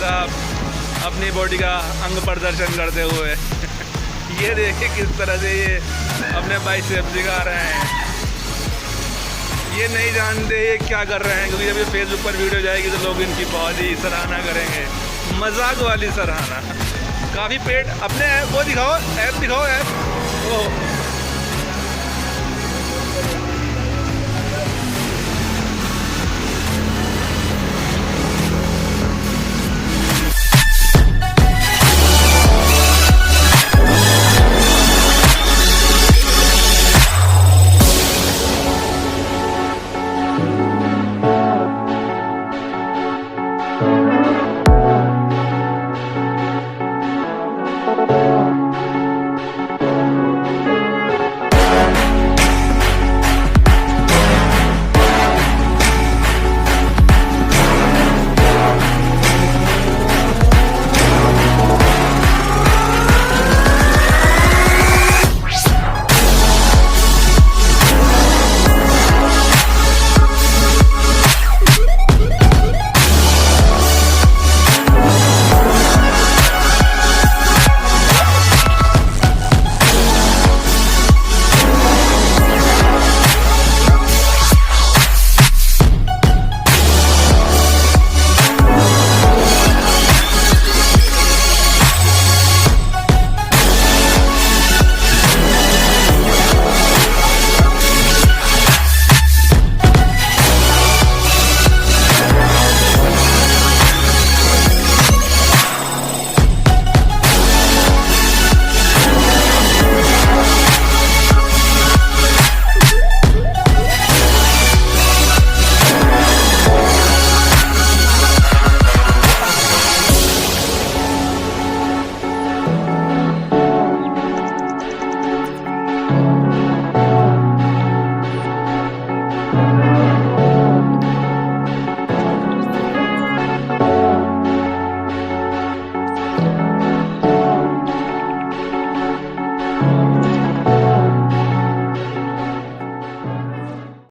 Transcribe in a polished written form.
साहब अपनी बॉडी का अंग प्रदर्शन करते हुए। ये देखिए किस तरह से ये अपने बाइसेप्स दिखा रहे हैं। ये नहीं जानते ये क्या कर रहे हैं, क्योंकि जब ये फेसबुक पर वीडियो जाएगी तो लोग इनकी बहुत ही सराहना करेंगे, मजाक वाली सराहना। काफ़ी पेट अपने वो दिखाओ, ऐप दिखाओ, ऐप। ओ